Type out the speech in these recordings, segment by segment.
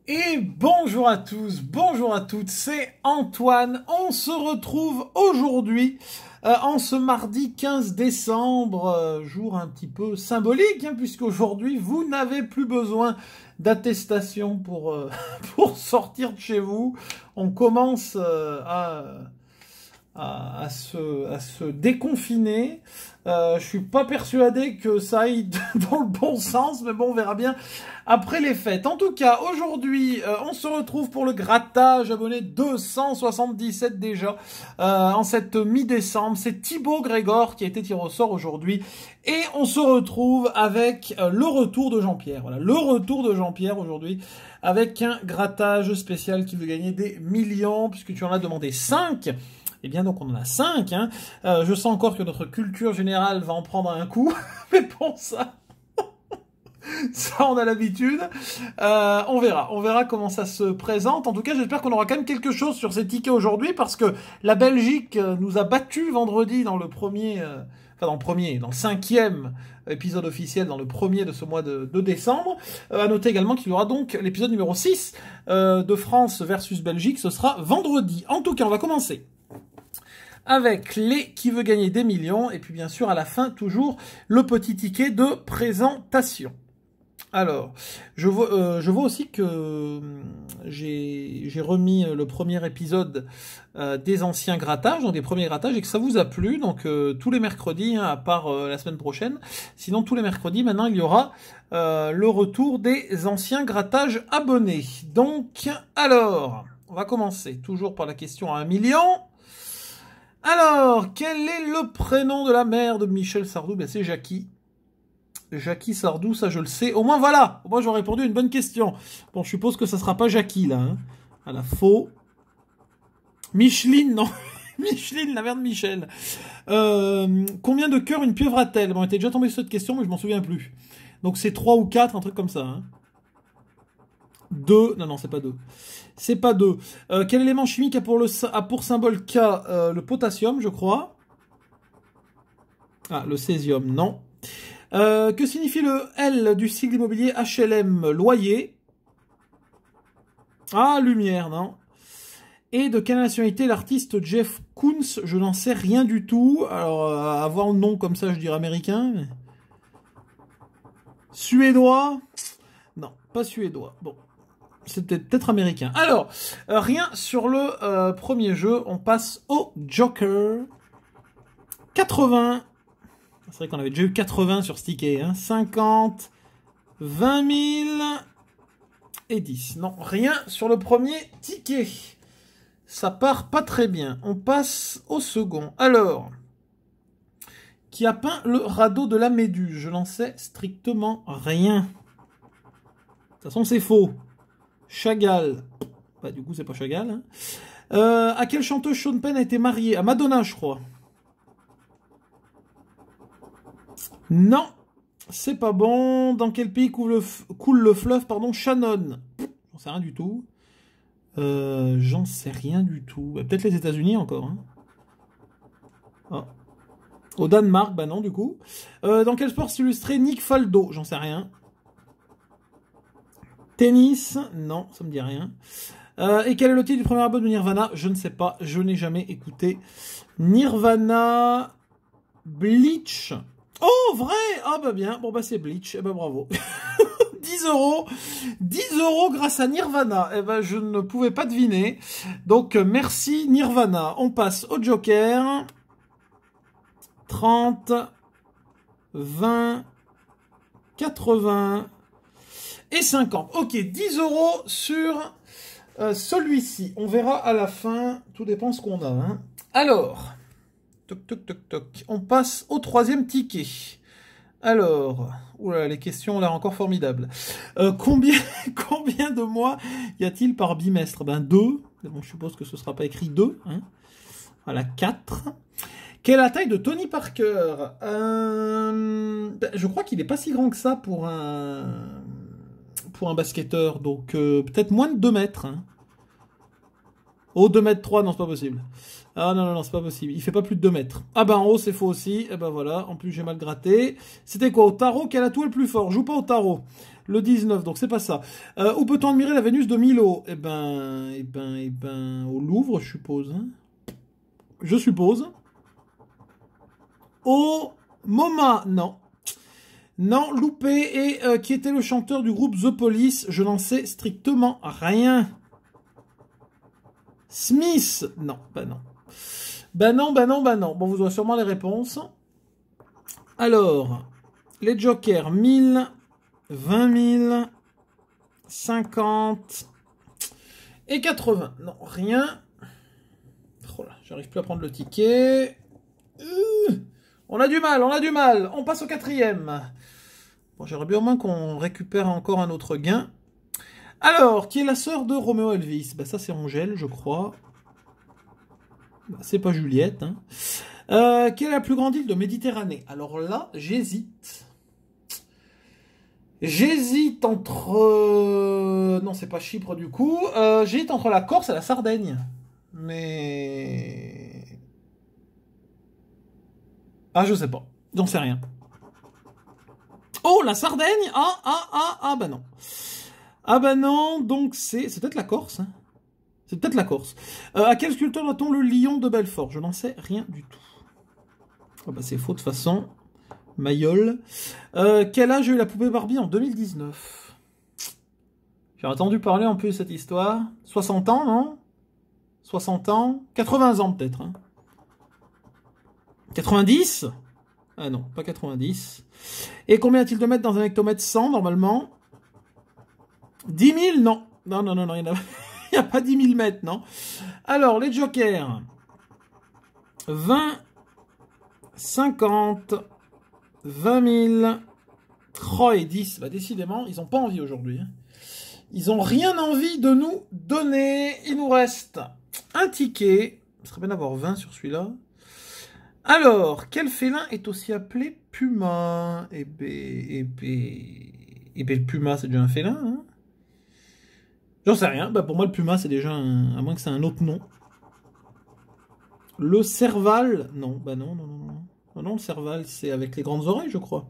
Et bonjour à tous, bonjour à toutes, c'est Antoine. On se retrouve aujourd'hui, en ce mardi 15 décembre, jour un petit peu symbolique, puisqu'aujourd'hui vous n'avez plus besoin d'attestation pour sortir de chez vous. On commence à se déconfiner. Je suis pas persuadé que ça aille dans le bon sens, mais bon, on verra bien après les fêtes. En tout cas, aujourd'hui, on se retrouve pour le grattage, abonné 277 déjà, en cette mi-décembre. C'est Thibaut Grégor qui a été tiré au sort aujourd'hui. Et on se retrouve avec le retour de Jean-Pierre. Voilà, le retour de Jean-Pierre aujourd'hui, avec un grattage spécial qui veut gagner des millions, puisque tu en as demandé 5. Eh bien, donc, on en a 5, je sens encore que notre culture générale va en prendre un coup. Mais bon, ça, on a l'habitude. On verra comment ça se présente. En tout cas, j'espère qu'on aura quand même quelque chose sur ces tickets aujourd'hui, parce que la Belgique nous a battus vendredi dans le premier, dans le 5e épisode officiel, dans le premier de ce mois de décembre. À noter également qu'il y aura donc l'épisode numéro 6 de France versus Belgique. Ce sera vendredi. En tout cas, on va commencer avec les qui veut gagner des millions, et puis bien sûr à la fin toujours le petit ticket de présentation. Alors, je vois aussi que j'ai remis le premier épisode des anciens grattages, donc des premiers grattages, et que ça vous a plu. Donc tous les mercredis, à part la semaine prochaine, sinon tous les mercredis maintenant il y aura le retour des anciens grattages abonnés. Donc alors, on va commencer toujours par la question à 1 million. Alors, quel est le prénom de la mère de Michel Sardou? Ben, c'est Jackie. Jackie Sardou, ça je le sais. Au moins voilà, au moins j'aurais répondu à une bonne question. Bon, je suppose que ça sera pas Jackie là. À la faux. Micheline, non. Micheline, la mère de Michel. Combien de cœurs une pieuvre a-t-elle? Bon, on était déjà tombé sur cette question, mais je m'en souviens plus. Donc c'est 3 ou 4, un truc comme ça. 2, non, c'est pas 2. C'est pas 2. Quel élément chimique a pour symbole K? Le potassium, je crois. Ah, le césium, non. Que signifie le L du sigle immobilier HLM? Loyer. Ah, lumière, non. Et de quelle nationalité l'artiste Jeff Koons? Je n'en sais rien du tout. Alors, avoir le nom comme ça, je dirais américain. Mais... Suédois? Non, pas suédois. Bon. C'est peut-être américain. Alors, rien sur le premier jeu. On passe au Joker. 80. C'est vrai qu'on avait déjà eu 80 sur ce ticket. 50, 20 000 et 10. Non, rien sur le premier ticket. Ça part pas très bien. On passe au second. Alors, qui a peint le radeau de la Méduse? Je n'en sais strictement rien. De toute façon, c'est faux. Chagall. Bah, du coup, c'est pas Chagall. À quelle chanteuse Sean Penn a été marié? À Madonna, je crois. Non, c'est pas bon. Dans quel pays coule le fleuve, Shannon? J'en sais rien du tout. J'en sais rien du tout. Bah, peut-être les États-Unis encore. Oh. Au Danemark, bah non, du coup. Dans quel sport s'illustrait Nick Faldo? J'en sais rien. Tennis, non, ça me dit rien. Et quel est le titre du premier album de Nirvana? Je ne sais pas, je n'ai jamais écouté. Nirvana, Bleach. Oh, vrai! Ah bah bien, bon bah c'est Bleach, eh bah bravo. 10 €, 10 € grâce à Nirvana. Eh ben je ne pouvais pas deviner. Donc merci Nirvana. On passe au Joker. 30, 20, 80... et 50. Ok, 10 € sur celui-ci. On verra à la fin. Tout dépend ce qu'on a. Alors, toc, toc, toc, toc. On passe au troisième ticket. Alors, oula, les questions ont l'air encore formidables. Combien de mois y a-t-il par bimestre? Ben 2. Bon, je suppose que ce ne sera pas écrit 2. Voilà, 4. Quelle est la taille de Tony Parker? Je crois qu'il n'est pas si grand que ça pour un basketteur, donc peut-être moins de 2 mètres. Oh, 2 mètres 3, non, c'est pas possible. Ah non, c'est pas possible. Il fait pas plus de 2 mètres. Ah bah en haut, c'est faux aussi. Et ben voilà, en plus j'ai mal gratté. C'était quoi au tarot? Quel atout est le plus fort? Joue pas au tarot. le 19, donc c'est pas ça. Où peut-on admirer la Vénus de Milo? Au Louvre, je suppose. Hein. Je suppose. Au MoMA, non. Non, loupé. Et qui était le chanteur du groupe The Police? Je n'en sais strictement rien. Smith? Non, bah non. Bah non. Bon, vous aurez sûrement les réponses. Alors, les jokers, 1000, 20 000, 50 et 80. Non, rien. Oh là, j'arrive plus à prendre le ticket. On a du mal. On passe au 4e. Bon, j'aimerais bien au moins qu'on récupère encore un autre gain. Alors, qui est la sœur de Roméo Elvis? Bah ça c'est Angèle, je crois. Bah, c'est pas Juliette. Hein. Quelle est la plus grande île de Méditerranée? Alors là, j'hésite. J'hésite entre... Non, c'est pas Chypre du coup. J'hésite entre la Corse et la Sardaigne. Mais... Ah, je sais pas. J'en sais rien. Oh, la Sardaigne? Bah non. Ah bah non, donc c'est peut-être la Corse. Hein. C'est peut-être la Corse. À quel sculpteur doit-on le lion de Belfort? Je n'en sais rien du tout. Ah bah c'est faux de toute façon. Mayol. Quel âge a eu la poupée Barbie en 2019? J'ai entendu parler un peu de cette histoire. 60 ans, non? 60 ans? 80 ans peut-être. Hein. 90? Ah non, pas 90. Et combien a-t-il de mètres dans un hectomètre 100 normalement? 10 000? Non. Non, il n'y a pas 10 000 mètres, non. Alors, les jokers. 20, 50, 20 000, oh, et 10. Bah, décidément, ils n'ont pas envie aujourd'hui. Hein. Ils n'ont rien envie de nous donner. Il nous reste un ticket. Ce serait bien d'avoir 20 sur celui-là. Alors, quel félin est aussi appelé puma? Eh ben, le puma, c'est déjà un félin, hein. J'en sais rien. Bah, pour moi, le puma, c'est déjà un... À moins que c'est un autre nom. Le serval? Non, bah non. Non, le serval, c'est avec les grandes oreilles, je crois.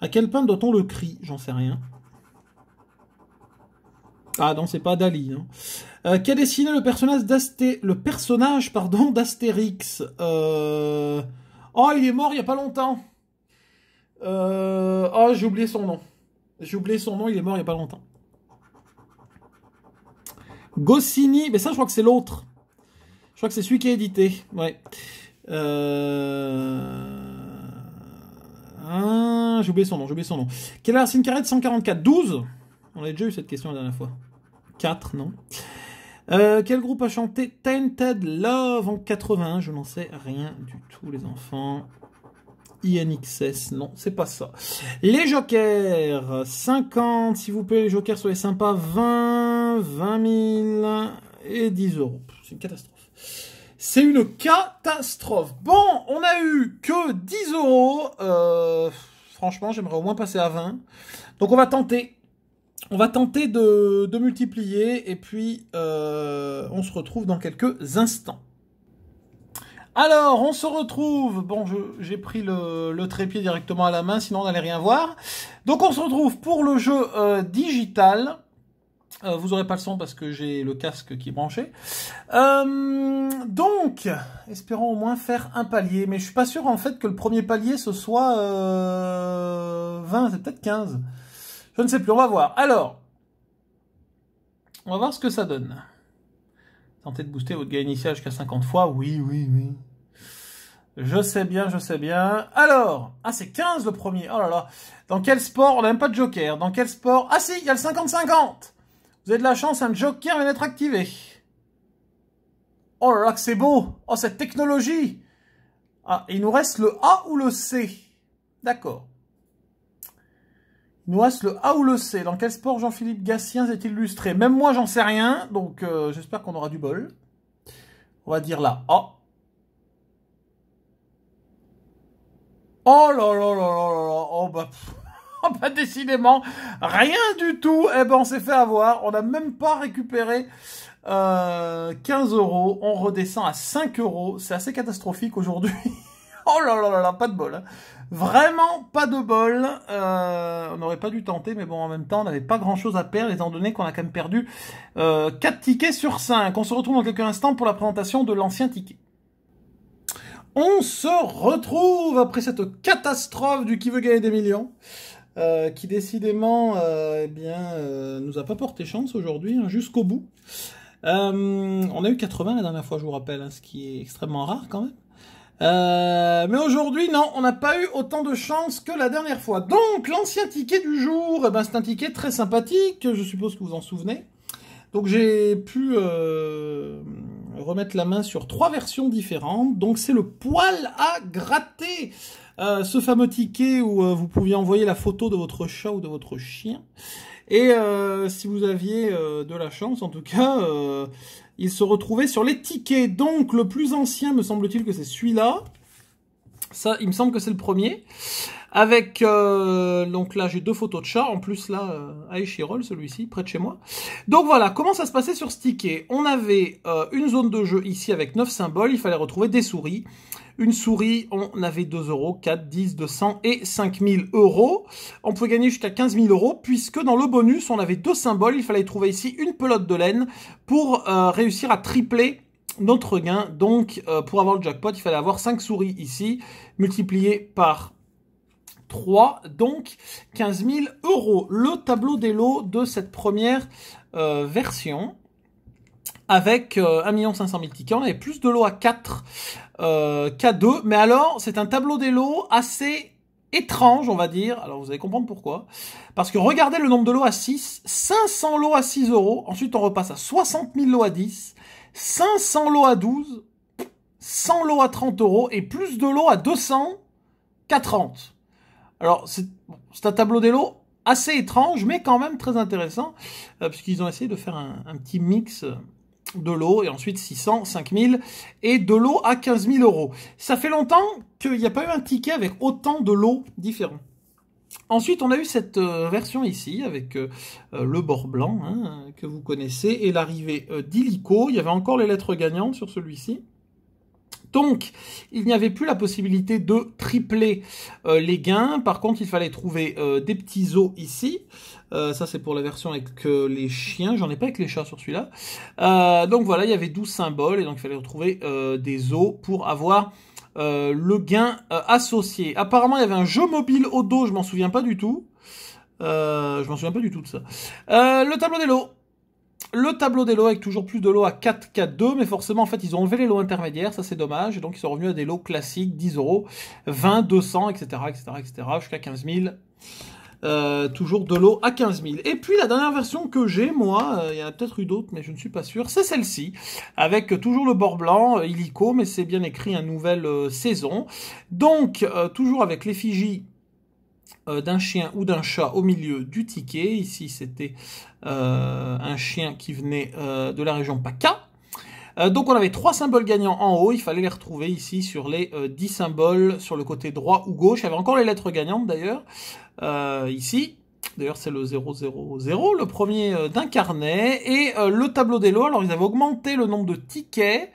À quel peintre doit-on le cri? J'en sais rien. Ah non, c'est pas Dali. Hein. Qui a dessiné le personnage d'Astérix? Oh, il est mort il n'y a pas longtemps. Oh, j'ai oublié son nom. Il est mort il n'y a pas longtemps. Goscinny, mais ça, je crois que c'est l'autre. Je crois que c'est celui qui est édité. Ouais. J'ai oublié son nom. Quelle est la racine carrée de 144? 12? On a déjà eu cette question la dernière fois. 4, non. Quel groupe a chanté Tainted Love en 81? Je n'en sais rien du tout, les enfants. INXS, non, c'est pas ça. Les jokers, 50, s'il vous plaît, les jokers, soyez sympas, 20 000 et 10 euros. C'est une catastrophe. C'est une catastrophe. Bon, on a eu que 10 euros. Franchement, j'aimerais au moins passer à 20. Donc on va tenter. On va tenter de multiplier et puis on se retrouve dans quelques instants. Alors, on se retrouve, bon, j'ai pris le trépied directement à la main, sinon on n'allait rien voir. Donc on se retrouve pour le jeu digital. Vous n'aurez pas le son parce que j'ai le casque qui est branché. Donc, espérons au moins faire un palier. Mais je suis pas sûr en fait que le premier palier ce soit 20, c'est peut-être 15. Je ne sais plus, on va voir. Alors, on va voir ce que ça donne. Tentez de booster votre gain initial jusqu'à 50 fois. Oui. Je sais bien. Alors, c'est 15 le premier. Oh là là. Dans quel sport? On n'a même pas de joker. Dans quel sport? Ah si, il y a le 50-50. Vous avez de la chance, un joker vient d'être activé. Oh là là, que c'est beau. Oh, cette technologie. Ah, il nous reste le A ou le C. D'accord. Il nous reste le A ou le C. Dans quel sport Jean-Philippe Gatien est illustré? Même moi, j'en sais rien. Donc, j'espère qu'on aura du bol. On va dire là A. Oh là là. Oh bah décidément, rien du tout. Eh ben, on s'est fait avoir. On n'a même pas récupéré 15 euros. On redescend à 5 euros. C'est assez catastrophique aujourd'hui. Oh là là là là, pas de bol. Hein. Vraiment pas de bol. On n'aurait pas dû tenter, mais bon, en même temps, on n'avait pas grand-chose à perdre, étant donné qu'on a quand même perdu 4 tickets sur 5. On se retrouve dans quelques instants pour la présentation de l'ancien ticket. On se retrouve après cette catastrophe du qui veut gagner des millions, qui décidément nous a pas porté chance aujourd'hui, hein, jusqu'au bout. On a eu 80 la dernière fois, je vous rappelle, hein, ce qui est extrêmement rare quand même. Mais aujourd'hui, non, on n'a pas eu autant de chance que la dernière fois. Donc, l'ancien ticket du jour, eh ben, c'est un ticket très sympathique, je suppose que vous en souvenez. Donc, j'ai pu remettre la main sur 3 versions différentes. Donc, c'est le poil à gratter. Ce fameux ticket où vous pouviez envoyer la photo de votre chat ou de votre chien. Et si vous aviez de la chance, en tout cas, il se retrouvait sur les tickets. Donc, le plus ancien, me semble-t-il que c'est celui-là. Ça, il me semble que c'est le premier. Avec, donc là, j'ai 2 photos de chat. En plus, là, à Échirol, celui-ci, près de chez moi. Donc voilà, comment ça se passait sur ce ticket? On avait une zone de jeu ici avec 9 symboles. Il fallait retrouver des souris. Une souris, on avait 2 euros, 4, 10, 200 et 5000 euros. On pouvait gagner jusqu'à 15 000 euros, puisque dans le bonus, on avait 2 symboles. Il fallait trouver ici une pelote de laine pour réussir à tripler notre gain. Donc, pour avoir le jackpot, il fallait avoir 5 souris ici, multipliées par 3, donc 15 000 euros. Le tableau des lots de cette première version, avec 1 500 000 tickets, on avait plus de lots à 4 qu'à 2, mais alors c'est un tableau des lots assez étrange, on va dire. Alors vous allez comprendre pourquoi. Parce que regardez le nombre de lots à 6, 500 lots à 6 euros, ensuite on repasse à 60 000 lots à 10, 500 lots à 12, 100 lots à 30 euros et plus de lots à 200 qu'à 30. Alors c'est un tableau des lots assez étrange, mais quand même très intéressant, puisqu'ils ont essayé de faire un petit mix de lots, et ensuite 600, 5000, et de lots à 15 000 euros. Ça fait longtemps qu'il n'y a pas eu un ticket avec autant de lots différents. Ensuite, on a eu cette version ici, avec le bord blanc, hein, que vous connaissez, et l'arrivée d'illico. Il y avait encore les lettres gagnantes sur celui-ci. Donc, il n'y avait plus la possibilité de tripler les gains. Par contre, il fallait trouver des petits os ici. Ça, c'est pour la version avec les chiens. J'en ai pas avec les chats sur celui-là. Donc voilà, il y avait 12 symboles. Et donc, il fallait retrouver des os pour avoir le gain associé. Apparemment, il y avait un jeu mobile au dos. Je m'en souviens pas du tout. Je m'en souviens pas du tout de ça. Le tableau des lots. Le tableau des lots avec toujours plus de lots à 4 qu'à 2, mais forcément, en fait, ils ont enlevé les lots intermédiaires, ça c'est dommage, et donc ils sont revenus à des lots classiques, 10 euros, 20, 200, etc., jusqu'à 15 000. Toujours de lots à 15 000. Et puis la dernière version que j'ai, moi, il y en a peut-être eu d'autres, mais je ne suis pas sûr, c'est celle-ci, avec toujours le bord blanc, illico, mais c'est bien écrit, une nouvelle saison. Donc, toujours avec l'effigie d'un chien ou d'un chat au milieu du ticket. Ici, c'était un chien qui venait de la région PACA. Donc, on avait 3 symboles gagnants en haut. Il fallait les retrouver ici sur les 10 symboles sur le côté droit ou gauche. Il y avait encore les lettres gagnantes, d'ailleurs, ici. D'ailleurs, c'est le 000, le premier d'un carnet. Et le tableau des lots, alors ils avaient augmenté le nombre de tickets,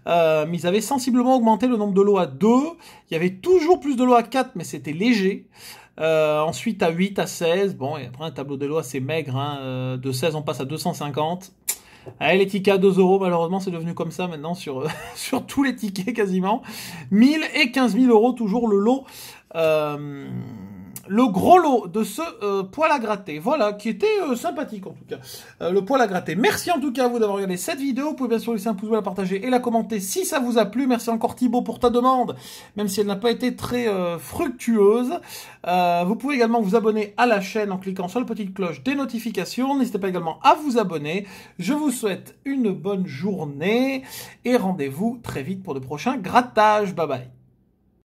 mais ils avaient sensiblement augmenté le nombre de lots à 2. Il y avait toujours plus de lots à 4, mais c'était léger. Ensuite à 8, à 16, bon, et après un tableau des lots assez maigre, hein, de 16 on passe à 250. Allez, les tickets à 2 euros, malheureusement c'est devenu comme ça maintenant sur, sur tous les tickets quasiment. 1000 et 15 000 euros, toujours le lot, le gros lot de ce poil à gratter, voilà, qui était sympathique en tout cas, le poil à gratter. Merci en tout cas à vous d'avoir regardé cette vidéo, vous pouvez bien sûr laisser un pouce bleu, la partager et la commenter si ça vous a plu. Merci encore Thibaut pour ta demande, même si elle n'a pas été très fructueuse. Vous pouvez également vous abonner à la chaîne en cliquant sur la petite cloche des notifications, n'hésitez pas également à vous abonner. Je vous souhaite une bonne journée et rendez-vous très vite pour de prochains grattages, bye bye.